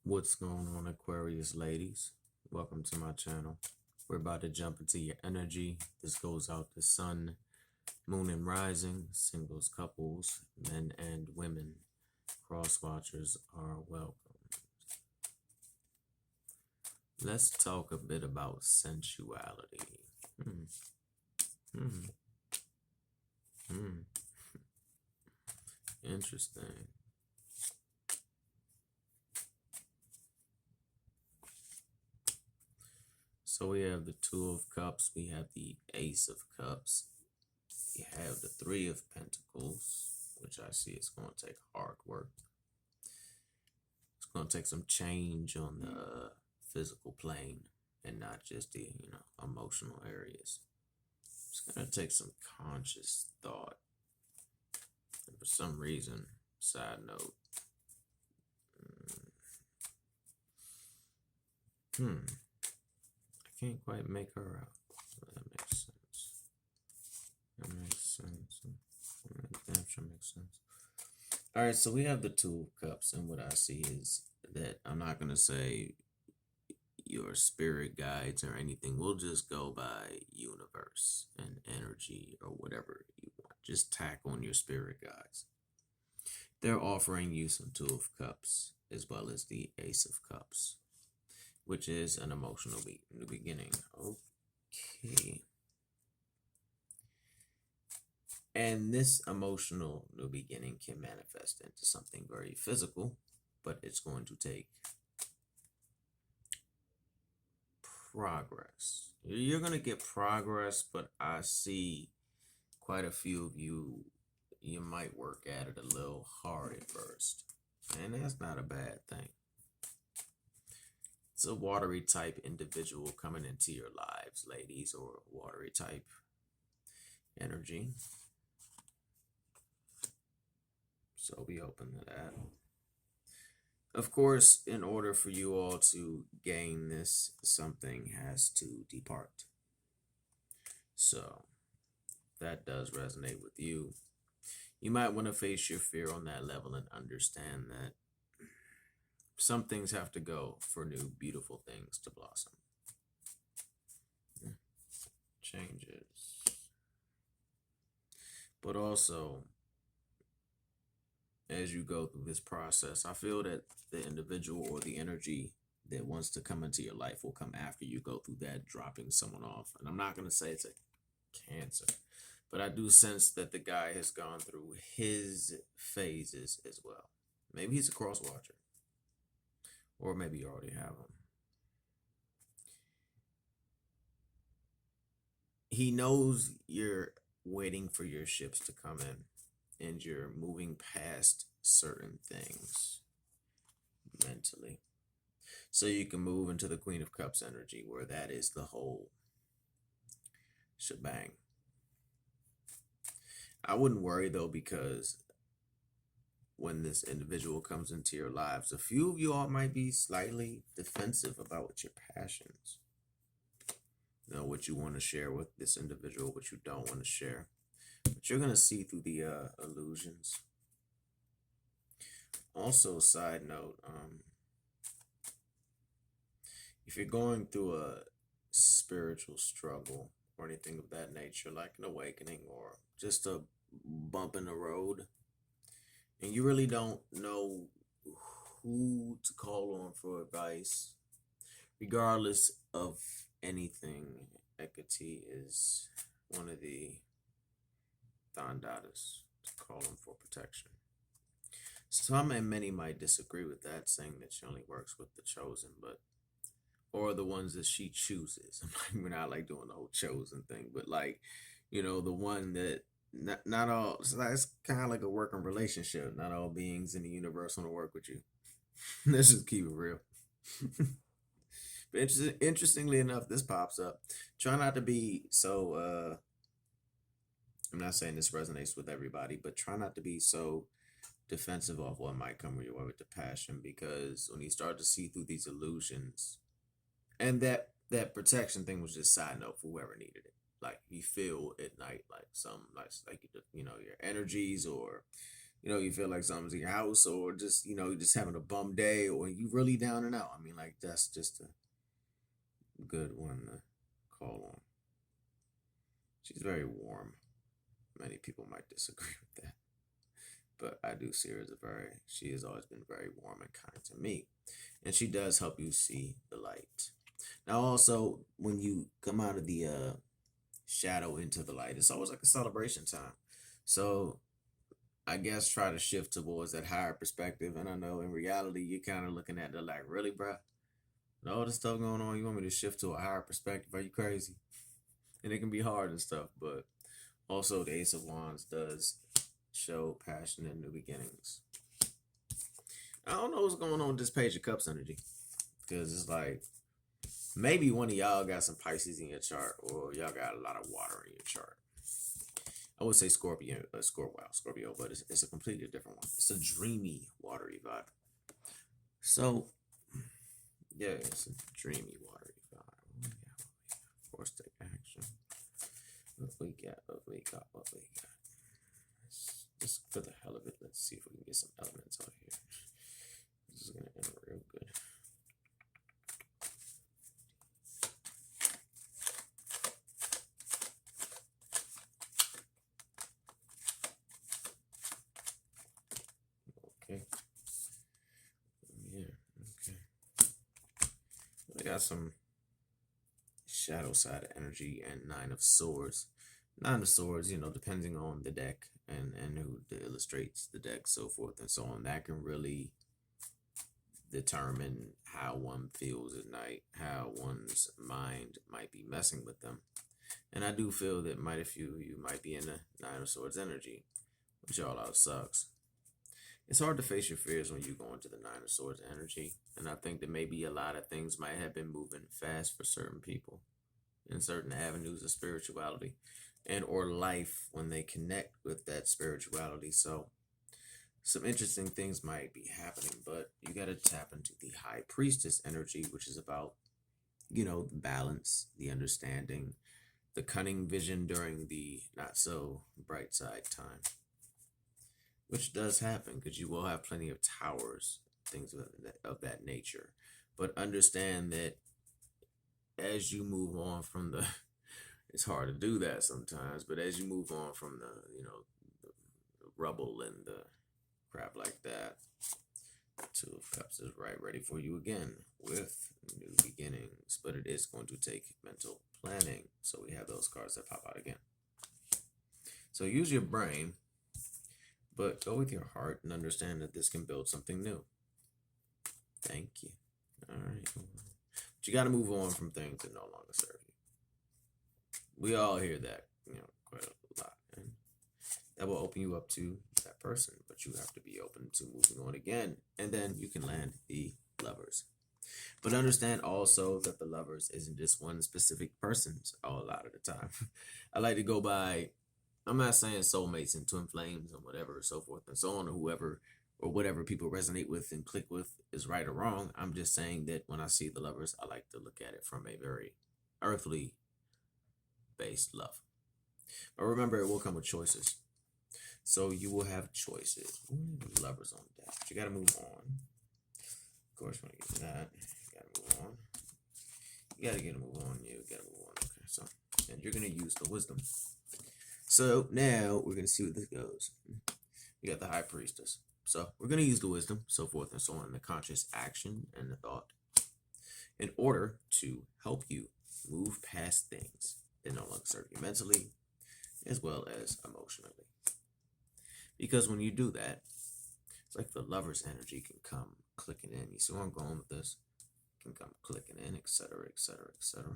What's going on, Aquarius ladies? Welcome to my channel. We're about to jump into your energy. This goes out to sun, moon, and rising, singles, couples, men and women. Cross watchers are welcome. Let's talk a bit about sensuality. Hmm. Hmm. Hmm. Interesting. So we have the Two of Cups, we have the Ace of Cups, we have the Three of Pentacles, which I see is going to take hard work. It's going to take some change on the physical plane and not just the, emotional areas. It's going to take some conscious thought. And for some reason, side note, I can't quite make her out. That makes sense. That makes sense. That sure makes sense. All right, so we have the Two of Cups, and what I see is that I'm not going to say your spirit guides or anything. We'll just go by universe and energy or whatever you want. Just tack on your spirit guides. They're offering you some Two of Cups as well as the Ace of Cups, which is an emotional new beginning. Okay. And this emotional new beginning can manifest into something very physical, but it's going to take progress. You're going to get progress, but I see quite a few of you might work at it a little hard at first. And that's not a bad thing. It's a watery type individual coming into your lives, ladies, or watery type energy. So be open to that. Of course, in order for you all to gain this, something has to depart. So that does resonate with you. You might want to face your fear on that level and understand that some things have to go for new, beautiful things to blossom. Changes. But also, as you go through this process, I feel that the individual or the energy that wants to come into your life will come after you go through that dropping someone off. And I'm not going to say it's a Cancer, but I do sense that the guy has gone through his phases as well. Maybe he's a cross watcher, or maybe you already have him. He knows you're waiting for your ships to come in, and you're moving past certain things mentally. So you can move into the Queen of Cups energy, where that is the whole shebang. I wouldn't worry though, because when this individual comes into your lives, a few of you all might be slightly defensive about your passions. You know, what you want to share with this individual, what you don't want to share. But you're going to see through the illusions. Also, side note, if you're going through a spiritual struggle or anything of that nature, like an awakening or just a bump in the road, and you really don't know who to call on for advice, regardless of anything, Hecate is one of the Thandatas to call them for protection. Some and many might disagree with that, saying that she only works with the chosen, but or the ones that she chooses. We're not like doing the whole chosen thing, but like, the one that not all. So it's kind of like a working relationship. Not all beings in the universe want to work with you. Let's just keep it real. But interestingly enough, this pops up. Try not to be so. I'm not saying this resonates with everybody, but try not to be so defensive of what might come your way with the passion, because when you start to see through these illusions, and that protection thing was just side note for whoever needed it. Like you feel at night like some like your energies or you feel like something's in your house, or just, you're just having a bum day, or you really down and out. I mean, like, that's just a good one to call on. She's very warm. Many people might disagree with that, but I do see her as she has always been very warm and kind to me. And she does help you see the light. Now, also, when you come out of the shadow into the light, it's always like a celebration time. So, I guess try to shift towards that higher perspective. And I know in reality, you're kind of looking at it like, really, bruh? With all this stuff going on, you want me to shift to a higher perspective? Are you crazy? And it can be hard and stuff, but also the Ace of Wands does show passion and new beginnings. I don't know what's going on with this Page of Cups energy, because it's like maybe one of y'all got some Pisces in your chart, or y'all got a lot of water in your chart. I would say Scorpio, but it's a completely different one. It's a dreamy, watery vibe. So, yeah, it's a dreamy, watery vibe. Force take action. What we got? Just for the hell of it, let's see if we can get some elements out here. This is gonna end real good. Okay. Yeah, okay. We got some shadow side energy and Nine of Swords. Nine of Swords, depending on the deck and who illustrates the deck, so forth and so on, that can really determine how one feels at night, how one's mind might be messing with them. And I do feel that you might be in the Nine of Swords energy, which all out sucks. It's hard to face your fears when you go into the Nine of Swords energy, and I think that maybe a lot of things might have been moving fast for certain people in certain avenues of spirituality and or life when they connect with that spirituality. So some interesting things might be happening, but you got to tap into the High Priestess energy, which is about, the balance, the understanding, the cunning vision during the not so bright side time, which does happen because you will have plenty of towers, things of that nature. But understand that as you move on from it's hard to do that sometimes, but as you move on from the rubble and the crap like that, Two of Cups is right ready for you again with new beginnings, but it is going to take mental planning. So we have those cards that pop out again. So use your brain, but go with your heart and understand that this can build something new. Thank you. All right. But you got to move on from things that no longer serve you. We all hear that, quite a lot. And that will open you up to that person, but you have to be open to moving on again. And then you can land the Lovers. But understand also that the Lovers isn't just one specific person a lot of the time. I like to go by, I'm not saying soulmates and twin flames and whatever, so forth and so on, or whoever or whatever people resonate with and click with is right or wrong. I'm just saying that when I see the Lovers, I like to look at it from a very earthly based love. But remember, it will come with choices. So you will have choices. Lovers on deck. But you got to move on. Of course, when you get that, you got to move on. You got to get a move on. You got to move on. Okay, so, and you're going to use the wisdom. So now we're going to see where this goes. You got the High Priestess. So we're going to use the wisdom, so forth and so on, the conscious action and the thought in order to help you move past things that no longer serve you mentally as well as emotionally. Because when you do that, it's like the Lover's energy can come clicking in. You see where I'm going with this? It can come clicking in, etc., etc., etc.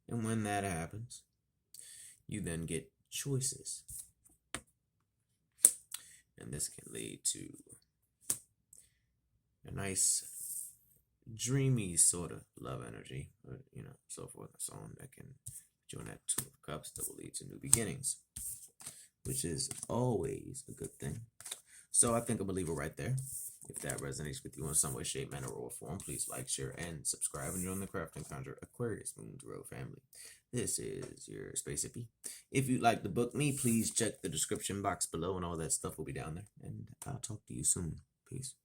And when that happens, you then get choices. And this can lead to a nice, dreamy sort of love energy, or, so forth and so on, that can join that Two of Cups that will lead to new beginnings, which is always a good thing. So I think I'm going to leave it right there. If that resonates with you in some way, shape, manner, or form, please like, share, and subscribe, and join the Craft and Conjure Aquarius Moon Tarot family. This is your Space Hippie. If you'd like to book me, please check the description box below, and all that stuff will be down there. And I'll talk to you soon. Peace.